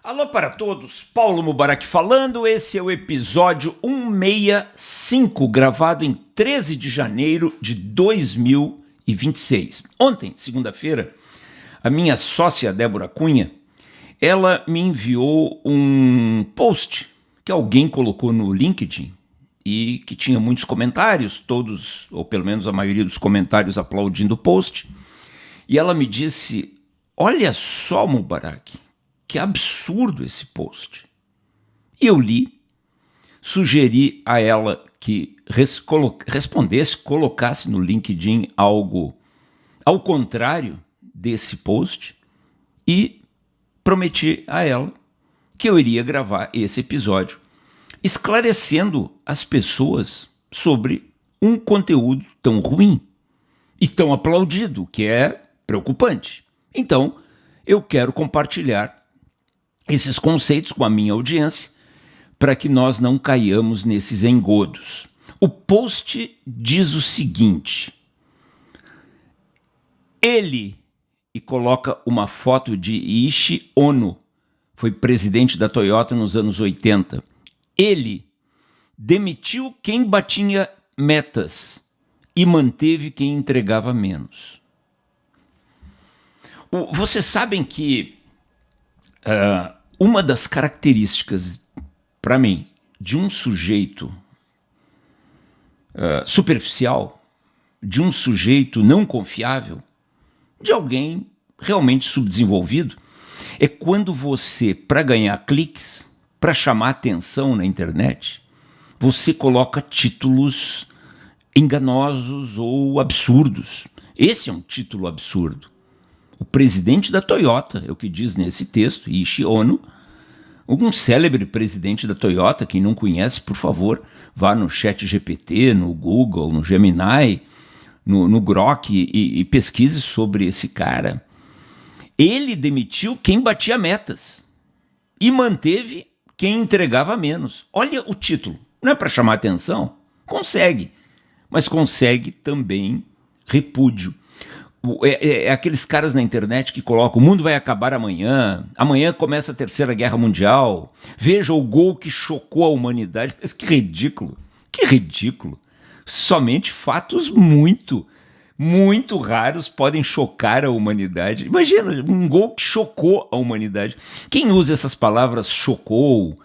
Alô para todos, Paulo Mubarak falando, esse é o episódio 165, gravado em 13 de janeiro de 2026. Ontem, segunda-feira, a minha sócia Débora Cunha, ela me enviou um post que alguém colocou no LinkedIn e que tinha muitos comentários, todos, ou pelo menos a maioria dos comentários aplaudindo o post, e ela me disse, olha só, Mubarak, que absurdo esse post. E eu li, sugeri a ela que respondesse, colocasse no LinkedIn algo ao contrário desse post e prometi a ela que eu iria gravar esse episódio esclarecendo as pessoas sobre um conteúdo tão ruim e tão aplaudido, que é preocupante. Então, eu quero compartilhar esses conceitos com a minha audiência para que nós não caiamos nesses engodos. O post diz o seguinte: ele, e coloca uma foto de Ishii Ono, foi presidente da Toyota nos anos 80. Ele demitiu quem batia metas e manteve quem entregava menos. Vocês sabem que uma das características, para mim, de um sujeito superficial, de um sujeito não confiável, de alguém realmente subdesenvolvido, é quando você, para ganhar cliques, para chamar atenção na internet, você coloca títulos enganosos ou absurdos. Esse é um título absurdo. O presidente da Toyota, é o que diz nesse texto, Ishii Ono, um célebre presidente da Toyota, quem não conhece, por favor, vá no ChatGPT, no Google, no Gemini, no Grok e pesquise sobre esse cara. Ele demitiu quem batia metas e manteve quem entregava menos. Olha o título, não é para chamar atenção? Consegue, mas consegue também repúdio. É aqueles caras na internet que colocam o mundo vai acabar amanhã, amanhã começa a Terceira Guerra Mundial, veja o gol que chocou a humanidade. Mas que ridículo, que ridículo. Somente fatos muito raros podem chocar a humanidade. Imagina, um gol que chocou a humanidade. Quem usa essas palavras chocou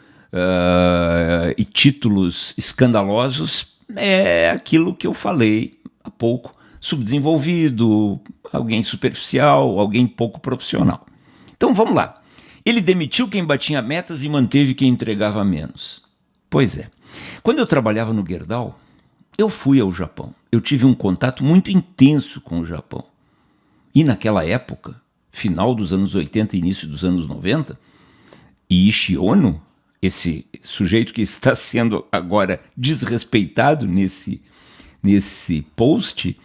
e títulos escandalosos é aquilo que eu falei há pouco. Subdesenvolvido, alguém superficial, alguém pouco profissional. Então vamos lá. Ele demitiu quem batia metas e manteve quem entregava menos. Pois é. Quando eu trabalhava no Gerdau, eu fui ao Japão. Eu tive um contato muito intenso com o Japão. E naquela época, final dos anos 80 e início dos anos 90, Ishii Ono, esse sujeito que está sendo agora desrespeitado nesse post,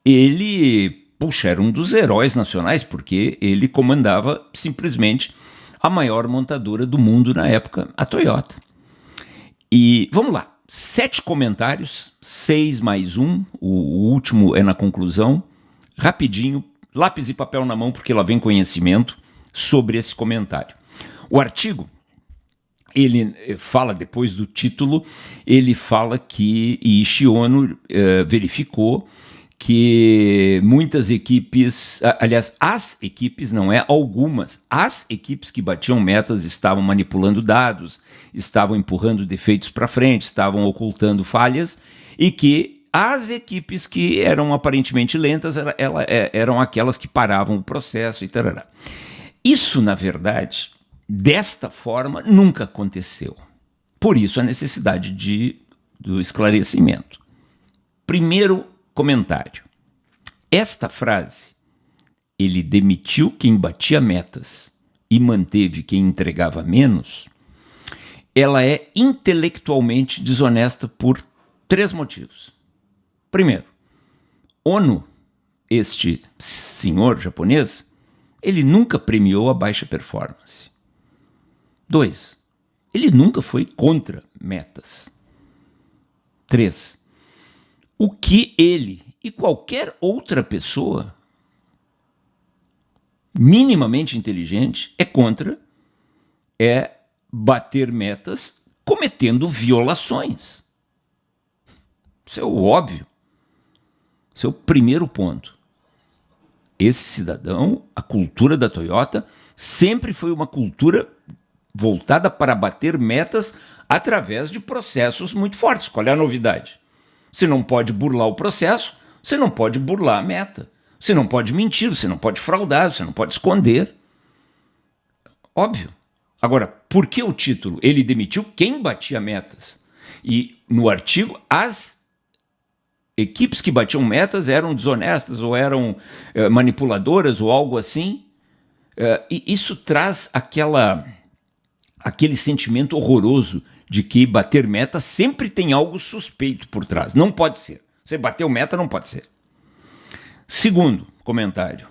ele, era um dos heróis nacionais, porque ele comandava simplesmente a maior montadora do mundo na época, a Toyota. E vamos lá, 7 comentários, 6 mais 1, o último é na conclusão, rapidinho, lápis e papel na mão, porque lá vem conhecimento sobre esse comentário. O artigo, ele fala, depois do título, ele fala que Ishii Ono verificou que muitas equipes, aliás, as equipes, não é algumas, as equipes que batiam metas estavam manipulando dados, estavam empurrando defeitos para frente, estavam ocultando falhas, e que as equipes que eram aparentemente lentas eram aquelas que paravam o processo e tal. Isso, na verdade, desta forma, nunca aconteceu. Por isso a necessidade do esclarecimento. Primeiro comentário. Esta frase, ele demitiu quem batia metas e manteve quem entregava menos, ela é intelectualmente desonesta por 3 motivos. Primeiro, Ono, este senhor japonês, ele nunca premiou a baixa performance. 2, ele nunca foi contra metas. 3, o que ele e qualquer outra pessoa minimamente inteligente é contra é bater metas cometendo violações. Isso é o óbvio. Esse é o primeiro ponto. Esse cidadão, a cultura da Toyota, sempre foi uma cultura voltada para bater metas através de processos muito fortes. Qual é a novidade? Você não pode burlar o processo, você não pode burlar a meta. Você não pode mentir, você não pode fraudar, você não pode esconder. Óbvio. Agora, por que o título? Ele demitiu quem batia metas. E no artigo, as equipes que batiam metas eram desonestas ou eram manipuladoras ou algo assim. E isso traz aquele sentimento horroroso de que bater meta sempre tem algo suspeito por trás. Não pode ser. Você bateu meta, não pode ser. Segundo comentário.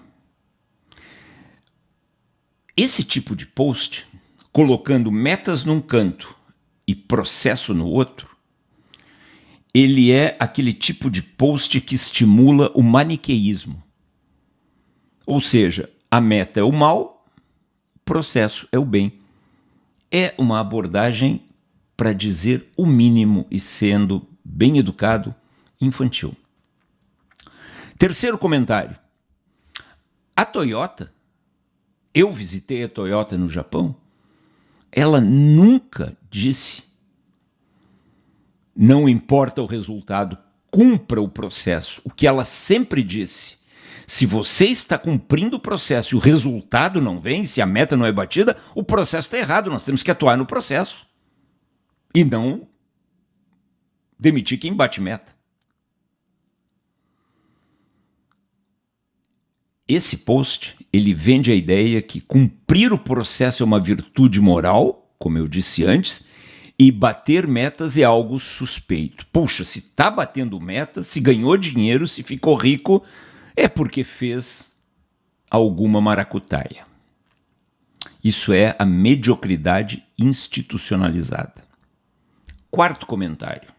Esse tipo de post, colocando metas num canto e processo no outro, ele é aquele tipo de post que estimula o maniqueísmo. Ou seja, a meta é o mal, o processo é o bem. É uma abordagem, para dizer o mínimo e sendo bem educado, infantil. Terceiro comentário. A Toyota, eu visitei a Toyota no Japão, ela nunca disse: não importa o resultado, cumpra o processo. O que ela sempre disse: se você está cumprindo o processo e o resultado não vem, se a meta não é batida, o processo está errado, nós temos que atuar no processo. E não demitir quem bate meta. Esse post, ele vende a ideia que cumprir o processo é uma virtude moral, como eu disse antes, e bater metas é algo suspeito. Puxa, se está batendo meta, se ganhou dinheiro, se ficou rico, é porque fez alguma maracutaia. Isso é a mediocridade institucionalizada. Quarto comentário.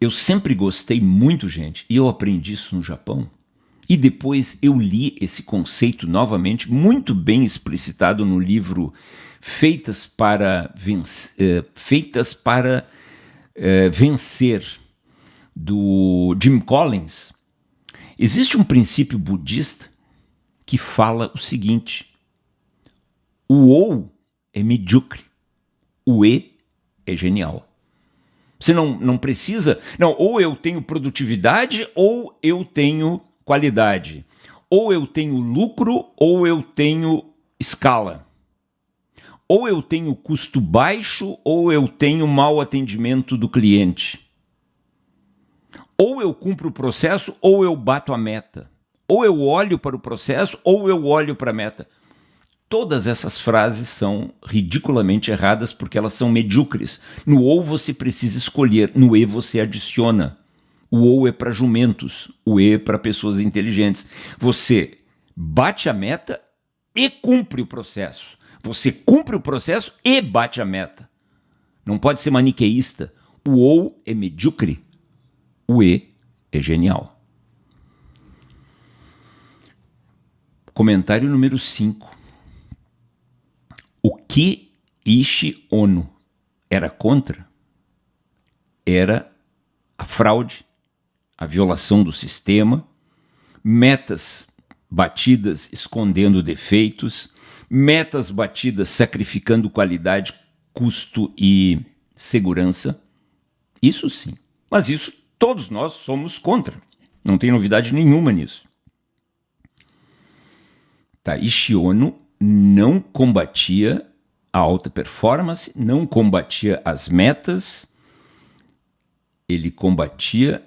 Eu sempre gostei muito, gente, e eu aprendi isso no Japão, e depois eu li esse conceito novamente, muito bem explicitado no livro Feitas para Vencer, do Jim Collins. Existe um princípio budista que fala o seguinte: o ou é medíocre, o e é genial. Você não precisa... Não, ou eu tenho produtividade ou eu tenho qualidade. Ou eu tenho lucro ou eu tenho escala. Ou eu tenho custo baixo ou eu tenho mau atendimento do cliente. Ou eu cumpro o processo ou eu bato a meta. Ou eu olho para o processo ou eu olho para a meta. Todas essas frases são ridiculamente erradas porque elas são medíocres. No ou você precisa escolher, no e você adiciona. O ou é para jumentos, o e é para pessoas inteligentes. Você bate a meta e cumpre o processo. Você cumpre o processo e bate a meta. Não pode ser maniqueísta. O ou é medíocre, o e é genial. Comentário número 5. O que Ishii Ono era contra era a fraude, a violação do sistema, metas batidas escondendo defeitos, metas batidas sacrificando qualidade, custo e segurança. Isso sim. Mas isso todos nós somos contra. Não tem novidade nenhuma nisso. Ishii Ono não combatia a alta performance, não combatia as metas, ele combatia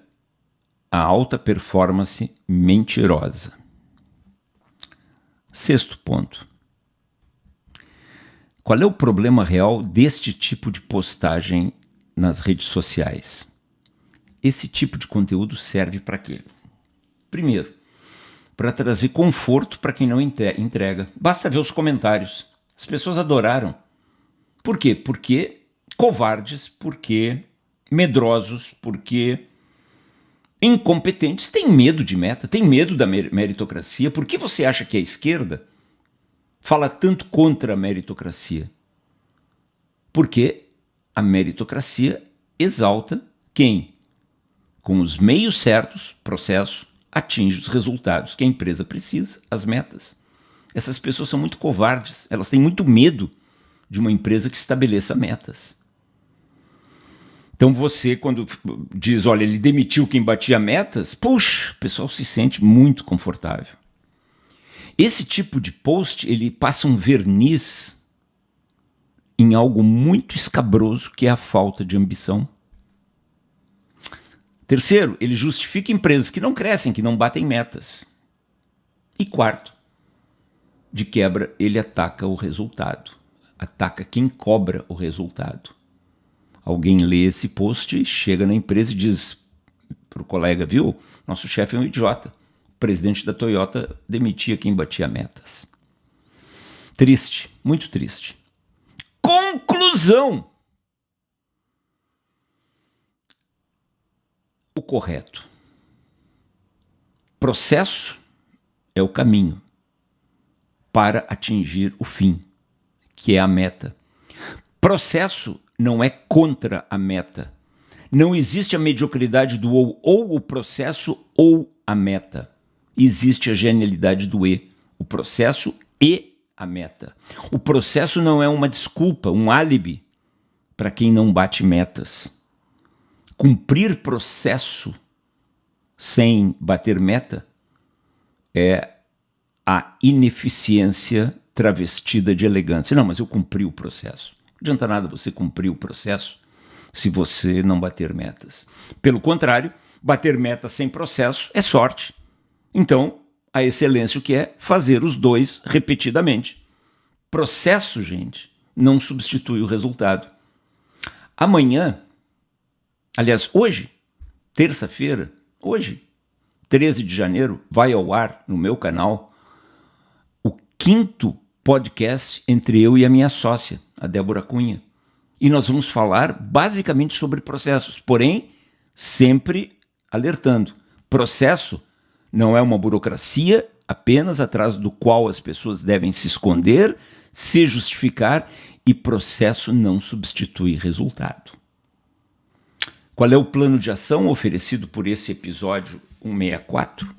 a alta performance mentirosa. Sexto ponto. Qual é o problema real deste tipo de postagem nas redes sociais? Esse tipo de conteúdo serve para quê? Primeiro, para trazer conforto para quem não entrega. Basta ver os comentários. As pessoas adoraram. Por quê? Porque covardes, porque medrosos, porque incompetentes têm medo de meta, têm medo da meritocracia. Por que você acha que a esquerda fala tanto contra a meritocracia? Porque a meritocracia exalta quem, com os meios certos, processo, atinge os resultados que a empresa precisa, as metas. Essas pessoas são muito covardes, elas têm muito medo de uma empresa que estabeleça metas. Então você, quando diz, olha, ele demitiu quem batia metas, puxa, o pessoal se sente muito confortável. Esse tipo de post, ele passa um verniz em algo muito escabroso, que é a falta de ambição. Terceiro, ele justifica empresas que não crescem, que não batem metas. E quarto, de quebra, ele ataca o resultado. Ataca quem cobra o resultado. Alguém lê esse post, chega na empresa e diz para o colega, viu, nosso chefe é um idiota. O presidente da Toyota demitia quem batia metas. Triste, muito triste. Conclusão. O correto. Processo é o caminho para atingir o fim, que é a meta. Processo não é contra a meta. Não existe a mediocridade do ou o processo ou a meta. Existe a genialidade do e, o processo e a meta. O processo não é uma desculpa, um álibi para quem não bate metas. Cumprir processo sem bater meta é a ineficiência travestida de elegância. Não, mas eu cumpri o processo. Não adianta nada você cumprir o processo se você não bater metas. Pelo contrário, bater metas sem processo é sorte. Então, a excelência o que é? Fazer os dois repetidamente. Processo, gente, não substitui o resultado. Amanhã, aliás, hoje, terça-feira, hoje, 13 de janeiro, vai ao ar no meu canal o 5º podcast entre eu e a minha sócia, a Débora Cunha. E nós vamos falar basicamente sobre processos, porém, sempre alertando. Processo não é uma burocracia apenas atrás do qual as pessoas devem se esconder, se justificar, e processo não substitui resultado. Qual é o plano de ação oferecido por esse episódio 164?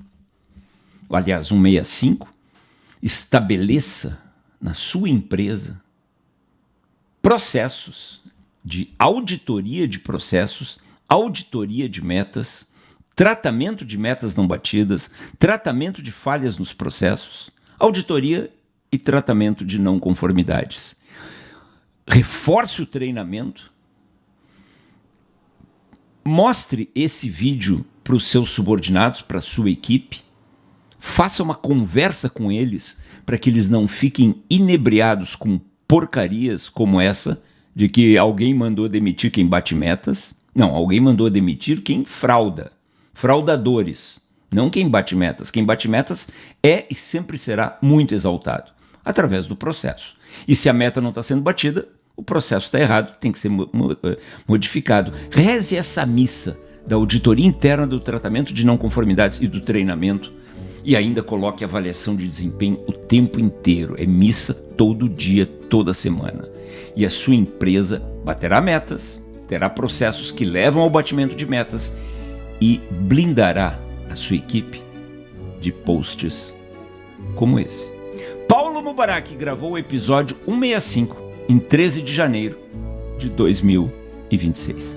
Aliás, 165. Estabeleça na sua empresa processos de auditoria de processos, auditoria de metas, tratamento de metas não batidas, tratamento de falhas nos processos, auditoria e tratamento de não conformidades. Reforce o treinamento. Mostre esse vídeo para os seus subordinados, para a sua equipe. Faça uma conversa com eles para que eles não fiquem inebriados com porcarias como essa, de que alguém mandou demitir quem bate metas. Não, alguém mandou demitir quem frauda. Fraudadores, não quem bate metas. Quem bate metas é e sempre será muito exaltado, através do processo. E se a meta não está sendo batida, o processo está errado, tem que ser modificado. Reze essa missa da auditoria interna do tratamento de não conformidades e do treinamento, e ainda coloque avaliação de desempenho o tempo inteiro. É missa todo dia, toda semana. E a sua empresa baterá metas, terá processos que levam ao batimento de metas e blindará a sua equipe de posts como esse. Paulo Mubarak gravou o episódio 165 em 13 de janeiro de 2026.